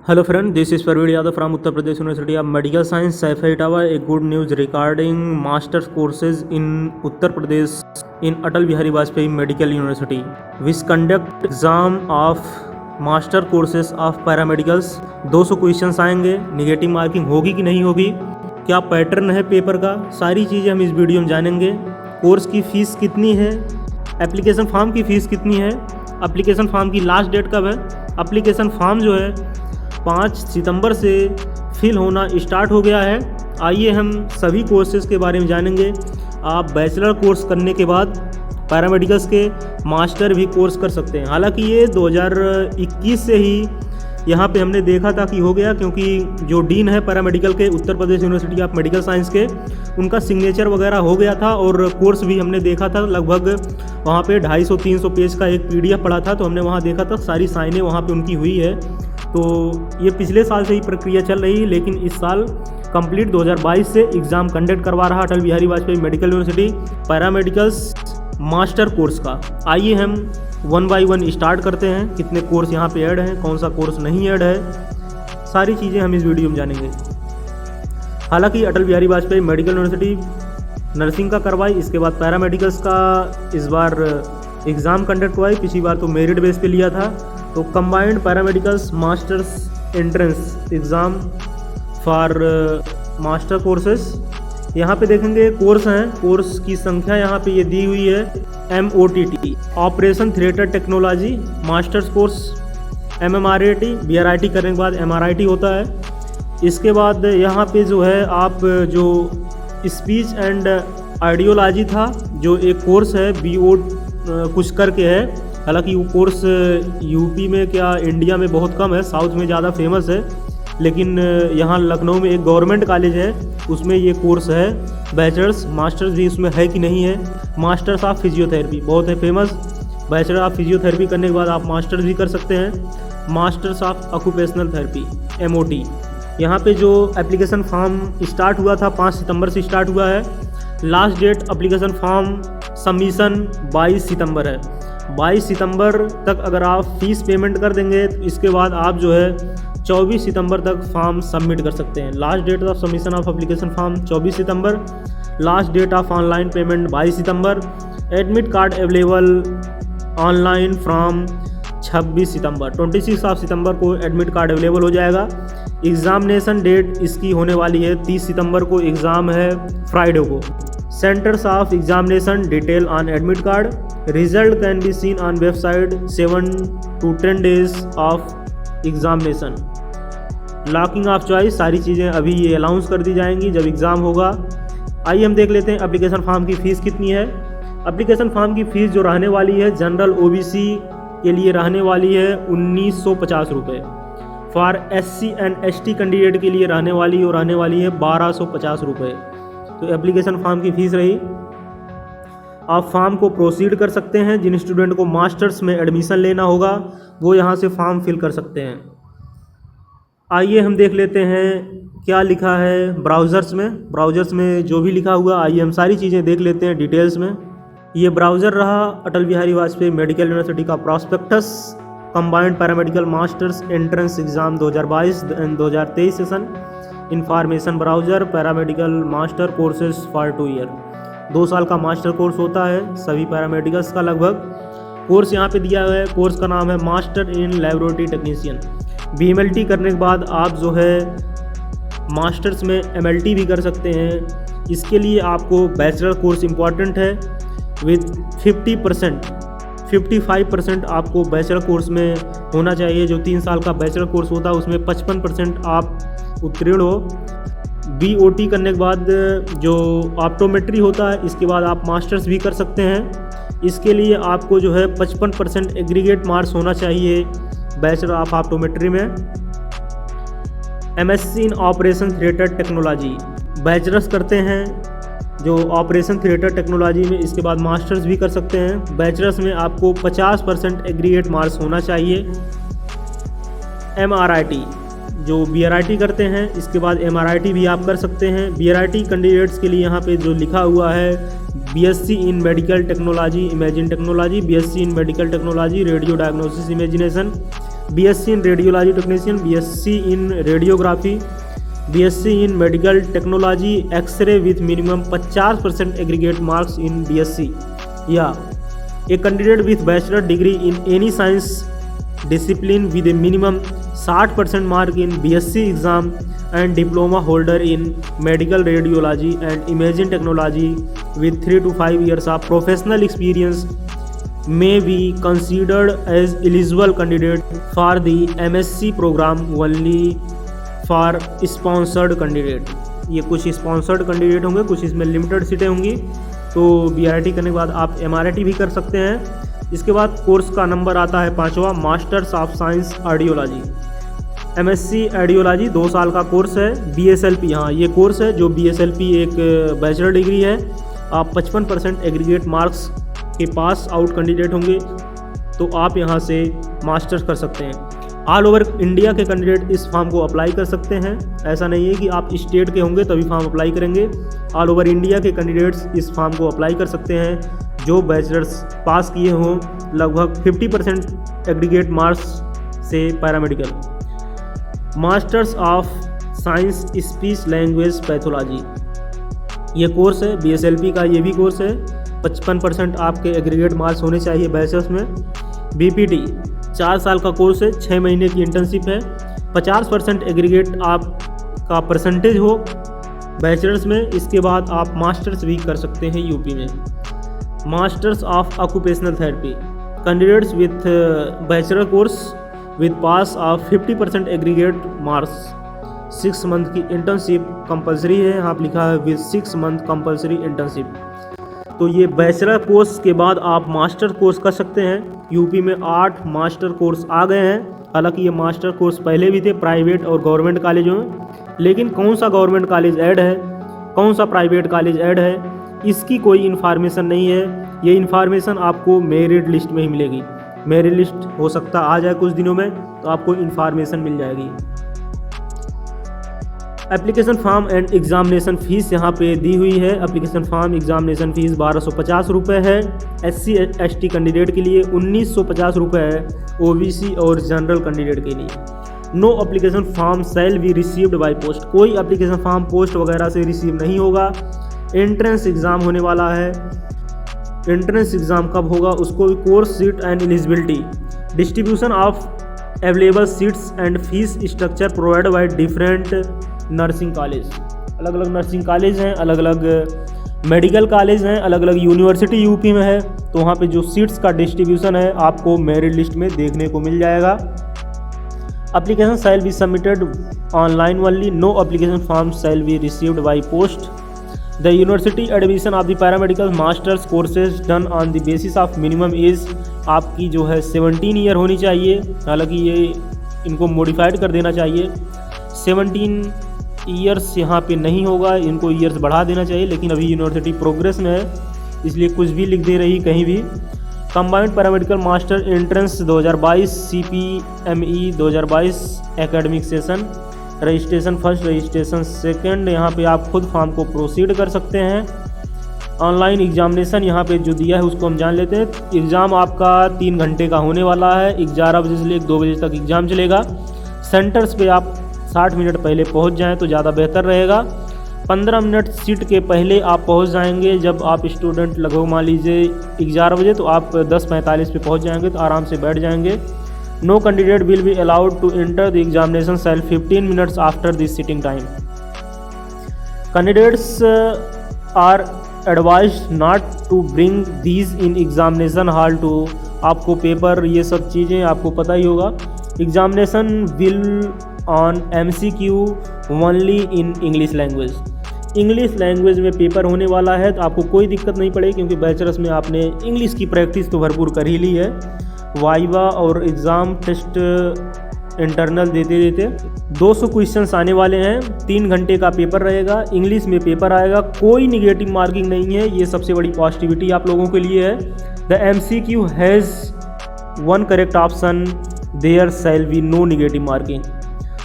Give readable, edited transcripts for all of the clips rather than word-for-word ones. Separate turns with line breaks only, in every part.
Hello friend, this is Parveen Yadav from Uttar Pradesh University of Medical Science, Saifai Itawa. A good news regarding master's courses in Uttar Pradesh in Atal Bihari Vajpayee Medical University, which conduct exam of master courses of paramedicals. 200 questions आएंगे, negative marking होगी कि नहीं होगी, क्या pattern है paper का, सारी चीज़ें हम इस वीडियो में जानेंगे। कोर्स की फ़ीस कितनी है, एप्लीकेशन फॉर्म की फ़ीस कितनी है, एप्लीकेशन फॉर्म की लास्ट डेट कब है। एप्लीकेशन फॉर्म जो है 5 सितंबर से फिल होना स्टार्ट हो गया है। आइए हम सभी कोर्सेज के बारे में जानेंगे। आप बैचलर कोर्स करने के बाद पैरामेडिकल्स के मास्टर भी कोर्स कर सकते हैं। हालांकि ये 2021 से ही यहाँ पे हमने देखा था कि हो गया, क्योंकि जो डीन है पैरामेडिकल के Uttar Pradesh university of medical science के, उनका सिग्नेचर वगैरह हो गया था और कोर्स भी हमने देखा था। लगभग वहाँ पे 250-300 पेज का एक PDF पड़ा था, तो हमने वहाँ देखा था सारी साइनें वहाँ पे उनकी हुई है। तो ये पिछले साल से ही प्रक्रिया चल रही है, लेकिन इस साल कंप्लीट 2022 से एग्ज़ाम कंडक्ट करवा रहा Atal Bihari Vajpayee medical university paramedicals master course का। आइए हम 1 बाय 1 स्टार्ट करते हैं। कितने कोर्स यहाँ पे ऐड हैं, कौन सा कोर्स नहीं ऐड है, सारी चीज़ें हम इस वीडियो में जानेंगे। हालांकि Atal Bihari Vajpayee medical university nursing का करवाई, इसके बाद पैरामेडिकल्स का इस बार एग्ज़ाम कंडक्ट हुआ है। पिछली बार तो मेरिट बेस पे लिया था। तो combined paramedicals masters entrance exam for master courses, यहाँ पे देखेंगे कोर्स हैं। कोर्स की संख्या यहाँ पे ये दी हुई है। MOTT operation theatre technology masters course, MMRIT BRIT करने के बाद MRIT होता है। इसके बाद यहाँ पे जो है आप जो स्पीच एंड आइडियोलॉजी था, जो एक कोर्स है BO कुछ करके है। हालांकि वो कोर्स यूपी में क्या इंडिया में बहुत कम है, साउथ में ज़्यादा फेमस है, लेकिन यहाँ लखनऊ में एक गवर्नमेंट कॉलेज है, उसमें ये कोर्स है। बैचलर्स मास्टर्स भी उसमें है कि नहीं है। मास्टर्स ऑफ फिजियोथेरेपी बहुत है फेमस। बैचलर ऑफ फिजियोथेरेपी करने के बाद आप मास्टर्स भी कर सकते हैं। Masters of occupational therapy MOT, यहाँ पे जो एप्लीकेशन फॉर्म स्टार्ट हुआ था 5 सितंबर से स्टार्ट हुआ है। Last date application form submission 22 सितंबर है। 22 सितंबर तक अगर आप फीस पेमेंट कर देंगे तो इसके बाद आप जो है 24 सितंबर तक फॉर्म सबमिट कर सकते हैं। Last date of submission of application form 24 सितंबर, last date of online payment 22 सितंबर। Admit card available online from 26 सितंबर, 26 ऑफ सितंबर को एडमिट कार्ड अवेलेबल हो जाएगा। एग्जामिनेशन डेट इसकी होने वाली है 30 सितंबर को, एग्ज़ाम है फ्राइडे को। Centres of examination detail on admit card, result can be seen on website 7 to 10 days of examination. Locking of choice, सारी चीज़ें अभी ये अनाउंस कर दी जाएंगी जब एग्ज़ाम होगा। आइए हम देख लेते हैं एप्लीकेशन फॉर्म की फ़ीस कितनी है। एप्लीकेशन फॉर्म की फ़ीस जो रहने वाली है जनरल OBC के लिए रहने वाली है 1950 रुपये। For SC and ST candidate के लिए रहने वाली है 1250 रुपये। तो एप्लीकेशन फॉर्म की फ़ीस रही। आप फॉर्म को प्रोसीड कर सकते हैं। जिन स्टूडेंट को मास्टर्स में एडमिशन लेना होगा वो यहाँ से फॉर्म फिल कर सकते हैं। आइए हम देख लेते हैं क्या लिखा है ब्राउज़र्स में। ब्राउज़र्स में जो भी लिखा हुआ, आइए हम सारी चीज़ें देख लेते हैं डिटेल्स में। ये ब्राउज़र रहा अटल बिहारी वाजपेयी मेडिकल यूनिवर्सिटी का prospectus combined paramedical masters entrance exam 2022 and 2023 session. Information browser paramedical master courses for 2 year, 2 साल का मास्टर कोर्स होता है सभी पैरामेडिकल्स का लगभग। कोर्स यहाँ पे दिया हुआ है। कोर्स का नाम है master in laboratory technician. BMLT करने के बाद आप जो है मास्टर्स में MLT भी कर सकते हैं। इसके लिए आपको बैचलर कोर्स इम्पॉर्टेंट है विथ 55% आपको बैचलर कोर्स में होना चाहिए। जो 3 साल का बैचलर कोर्स होता है उसमें 55% आप उत्तीर्ण हो। BOT करने के बाद जो ऑप्टोमेट्री होता है, इसके बाद आप मास्टर्स भी कर सकते हैं। इसके लिए आपको जो है 55% एग्रीगेट मार्क्स होना चाहिए बैचलर ऑफ ऑप्टोमेट्री में। MSc इन ऑपरेशन थिएटर टेक्नोलॉजी बैचलर्स करते हैं जो ऑपरेशन थिएटर टेक्नोलॉजी में, इसके बाद मास्टर्स भी कर सकते हैं। बैचलर्स में आपको 50% एग्रीगेट मार्क्स होना चाहिए। MRIT जो BRIT करते हैं, इसके बाद MRIT भी आप कर सकते हैं। BRIT कैंडिडेट्स के लिए यहाँ पे जो लिखा हुआ है BSc in medical technology imagine technology, BSc in medical technology radio diagnosis imagination, BSc in Radiology Technician, BSc in Radiography, BSc in Medical Technology X-ray with minimum 50% aggregate marks in BSc, या a candidate with bachelor degree in any science discipline with a minimum 60% mark in BSc exam and diploma holder in medical radiology and imaging technology with 3 to 5 years of professional experience may be considered as eligible candidate for the MSc program only for sponsored candidate। ये कुछ sponsored candidate होंगे, कुछ इसमें limited सीटें होंगी। तो BRT करने के बाद आप MRT भी कर सकते हैं। इसके बाद कोर्स का नंबर आता है 5वां, मास्टर्स ऑफ साइंस आर्डियोलॉजी। MSc आर्डियोलॉजी 2 साल का कोर्स है। BSLP, हाँ ये कोर्स है जो BSLP एक बैचलर डिग्री है। आप 55% एग्रीगेट मार्क्स के पास आउट कैंडिडेट होंगे तो आप यहाँ से मास्टर्स कर सकते हैं। ऑल ओवर इंडिया के कैंडिडेट इस फॉर्म को अप्लाई कर सकते हैं। ऐसा नहीं है कि आप स्टेट के होंगे तभी फॉर्म अप्लाई करेंगे। ऑल ओवर इंडिया के कैंडिडेट्स इस फॉर्म को अप्लाई कर सकते हैं जो बैचलर्स पास किए हों लगभग 50% एग्रीगेट मार्क्स से paramedical. Masters of science speech language pathology ये कोर्स है। BSLP का ये भी कोर्स है। 55% आपके एग्रीगेट मार्क्स होने चाहिए बैचलर्स में। BPT 4 साल का कोर्स है, 6 महीने की इंटर्नशिप है। 50% एग्रीगेट आपका परसेंटेज हो बैचलर्स में, इसके बाद आप मास्टर्स भी कर सकते हैं यूपी में। Masters of occupational therapy candidates with bachelor course with pass of 50% aggregate marks. 6 month की इंटर्नशिप कंपलसरी है, यहाँ पर लिखा है विद 6 मंथ कंपलसरी इंटर्नशिप। तो ये बैचलर कोर्स के बाद आप मास्टर कोर्स कर सकते हैं। यूपी में 8 मास्टर कोर्स आ गए हैं। हालांकि ये मास्टर कोर्स पहले भी थे प्राइवेट और गवर्नमेंट कॉलेजों में, लेकिन कौन सा गवर्नमेंट कॉलेज ऐड है, कौन सा प्राइवेट कॉलेज ऐड है, इसकी कोई इन्फॉर्मेशन नहीं है। ये इन्फॉर्मेशन आपको मेरिट लिस्ट में ही मिलेगी। मेरिट लिस्ट हो सकता आ जाए कुछ दिनों में, तो आपको इन्फॉर्मेशन मिल जाएगी। Application form and examination fees यहाँ पे दी हुई है। एप्लीकेशन फॉर्म एग्जामिनेशन फ़ीस 1250 रुपये है। SC ST कैंडिडेट के लिए 1950 रुपये है। OBC और जनरल कैंडिडेट के लिए। No application form shall be received by post, कोई एप्लीकेशन फॉर्म पोस्ट वगैरह से रिसीव नहीं होगा। एंट्रेंस एग्ज़ाम होने वाला है। एंट्रेंस एग्ज़ाम कब होगा उसको भी, course seat and eligibility, distribution of available seats and fees structure provide by different nursing college. अलग अलग नर्सिंग कॉलेज हैं, अलग अलग मेडिकल कॉलेज हैं, अलग अलग यूनिवर्सिटी यूपी में है। तो वहाँ पे जो सीट्स का डिस्ट्रीब्यूशन है आपको मेरिट लिस्ट में देखने को मिल जाएगा। Application shall be submitted online only, no application form shall be received by post. The university admission of the paramedical masters courses done on the basis of minimum age, आपकी जो है 17 year होनी चाहिए। हालांकि ये इनको मॉडिफाइड कर देना चाहिए, 17 ईयर्स यहाँ पे नहीं होगा, इनको ईयर्स बढ़ा देना चाहिए, लेकिन अभी यूनिवर्सिटी प्रोग्रेस में है इसलिए कुछ भी लिख दे रही कहीं भी। Combined paramedical master entrance 2022 CPME 2022 academic session, registration first, registration second, यहाँ पे आप खुद फॉर्म को प्रोसीड कर सकते हैं। ऑनलाइन एग्जामिनेशन यहाँ पे जो दिया है उसको हम जान लेते हैं। एग्ज़ाम आपका 3 घंटे का होने वाला है। 11 बजे से लेकर 2 बजे तक एग्ज़ाम चलेगा। सेंटर्स पे आप 60 मिनट पहले पहुंच जाएं तो ज़्यादा बेहतर रहेगा। 15 मिनट सीट के पहले आप पहुंच जाएंगे। जब आप स्टूडेंट लगभग मान लीजिए 11 बजे, तो आप 10:45 पे पहुंच जाएंगे तो आराम से बैठ जाएंगे। No candidate will be allowed to enter the examination cell 15 minutes after this sitting time. Candidates are advised not to bring these in examination hall to, आपको पेपर ये सब चीज़ें आपको पता ही होगा। Examination will on MCQ only in English language, English language में paper होने वाला है। तो आपको कोई दिक्कत नहीं पड़ेगी क्योंकि बैचलर्स में आपने इंग्लिश की प्रैक्टिस तो भरपूर कर ही ली है। वाइवा और एग्ज़ाम टेस्ट इंटरनल देते देते 200 क्वेश्चंस आने वाले हैं। 3 घंटे का पेपर रहेगा, इंग्लिश में पेपर आएगा, कोई निगेटिव मार्किंग नहीं है। ये सबसे बड़ी पॉजिटिविटी आप लोगों के लिए है। The MCQ has 1 correct option, there shall be no negative marking,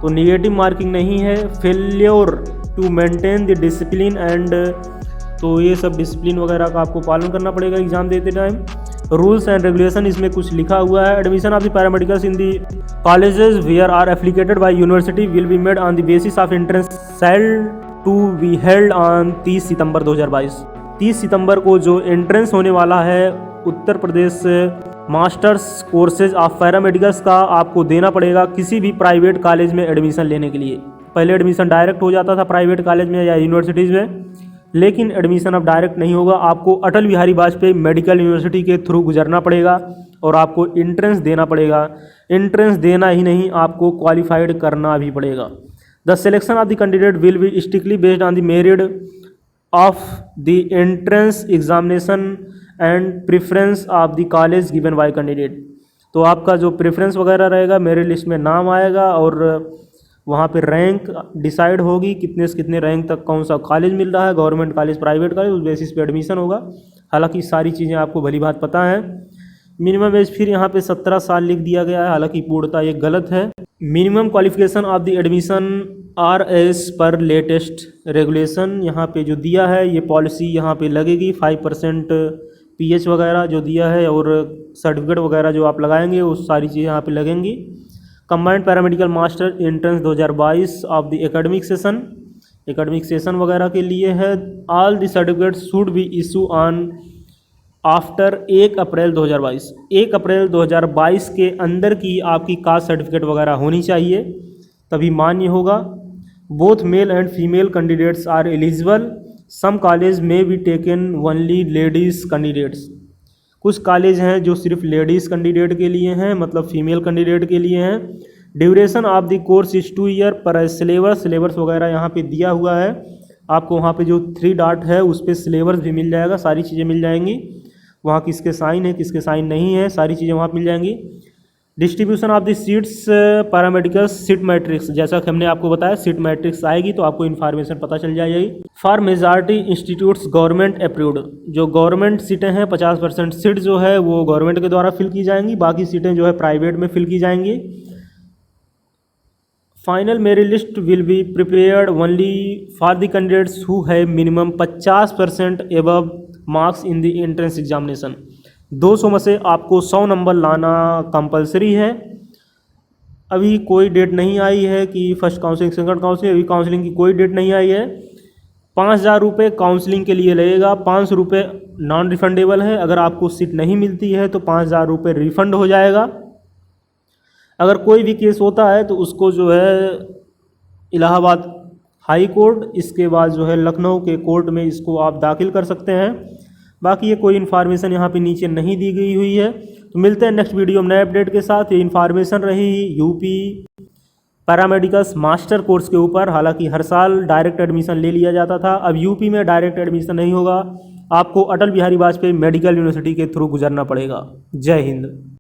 तो निगेटिव मार्किंग नहीं है। Failure to maintain the discipline and, तो ये सब डिसिप्लिन वगैरह का आपको पालन करना पड़ेगा एग्जाम देते टाइम। रूल्स एंड रेगुलेशन इसमें कुछ लिखा हुआ है। Admission of the paramedicals in the colleges where are affiliated by university will be made on the basis of entrance shall to be held on 30 सितंबर 2022। 30 सितंबर को जो एंट्रेंस होने वाला है Uttar Pradesh masters courses of paramedicals का आपको देना पड़ेगा किसी भी प्राइवेट कॉलेज में एडमिशन लेने के लिए। पहले एडमिशन डायरेक्ट हो जाता था प्राइवेट कॉलेज में या यूनिवर्सिटीज़ में, लेकिन एडमिशन अब डायरेक्ट नहीं होगा। आपको अटल बिहारी वाजपेयी मेडिकल यूनिवर्सिटी के थ्रू गुजरना पड़ेगा और आपको एंट्रेंस देना पड़ेगा। एंट्रेंस देना ही नहीं, आपको क्वालिफाइड करना भी पड़ेगा। The selection of the candidate will B strictly based on the merit of the entrance examination and preference of the college given by candidate. तो आपका जो प्रेफरेंस वगैरह रहेगा, मेरिट लिस्ट में नाम आएगा और वहाँ पे रैंक डिसाइड होगी, कितने से कितने रैंक तक कौन सा कॉलेज मिल रहा है, गवर्नमेंट कॉलेज प्राइवेट कॉलेज, उस बेसिस पे एडमिशन होगा। हालांकि सारी चीज़ें आपको भली बात पता है। मिनिमम एज फिर यहाँ पे 17 साल लिख दिया गया है, हालांकि पूर्णतः ये गलत है। Minimum qualification of the admission R S पर लेटेस्ट रेगुलेशन यहाँ पे जो दिया है, ये पॉलिसी यहाँ पे लगेगी। 5% PH वगैरह जो दिया है और सर्टिफिकेट वगैरह जो आप लगाएंगे वो सारी चीज़ें यहाँ पे लगेंगी। Combined paramedical master entrance 2022 of the academic session वगैरह के लिए है। All the certificate should be issue on after 1 अप्रैल 2022। 1 अप्रैल 2022 के अंदर की आपकी कास्ट सर्टिफिकेट वगैरह होनी चाहिए, तभी मान्य होगा। Both male and female candidates are eligible. Some college में be taken only ladies candidates. कुछ कॉलेज हैं जो सिर्फ लेडीज़ कैंडिडेट के लिए हैं, मतलब फीमेल कैंडिडेट के लिए हैं। Duration of the course is 2 year पर सिलेबस वगैरह यहाँ पे दिया हुआ है। आपको वहाँ पे जो 3 डॉट है उस पर सिलेबस भी मिल जाएगा, सारी चीज़ें मिल जाएंगी। वहाँ किसके साइन है किसके साइन नहीं है, सारी चीज़ें वहाँ मिल जाएंगी। Distribution of the seats paramedicals seat matrix, जैसा कि हमने आपको बताया सीट मैट्रिक्स आएगी तो आपको इन्फॉर्मेशन पता चल जाएगी। For majority institutes government approved, जो गवर्नमेंट सीटें हैं 50% सीट जो है वो गवर्नमेंट के द्वारा फिल की जाएंगी, बाकी सीटें जो है प्राइवेट में फिल की जाएंगी। Final merit list will be prepared only for the candidates who have minimum 50% above marks in the entrance examination. 200 में से आपको 100 नंबर लाना कंपलसरी है। अभी कोई डेट नहीं आई है कि फर्स्ट काउंसलिंग सेकंड काउंसलिंग, अभी काउंसलिंग की कोई डेट नहीं आई है। 5,000 रुपये काउंसलिंग के लिए लगेगा, 500 रुपये नॉन रिफंडेबल है। अगर आपको सीट नहीं मिलती है तो 5,000 रुपये रिफंड हो जाएगा। अगर कोई भी केस होता है तो उसको जो है इलाहाबाद हाई कोर्ट, इसके बाद जो है लखनऊ के कोर्ट में इसको आप दाखिल कर सकते हैं। बाकी ये कोई इन्फॉर्मेशन यहाँ पे नीचे नहीं दी गई हुई है। तो मिलते हैं नेक्स्ट वीडियो में नए अपडेट के साथ। ये इन्फॉर्मेशन रही यूपी पैरामेडिकल्स मास्टर कोर्स के ऊपर। हालांकि हर साल डायरेक्ट एडमिशन ले लिया जाता था, अब यूपी में डायरेक्ट एडमिशन नहीं होगा, आपको अटल बिहारी वाजपेयी मेडिकल यूनिवर्सिटी के थ्रू गुजरना पड़ेगा। जय हिंद।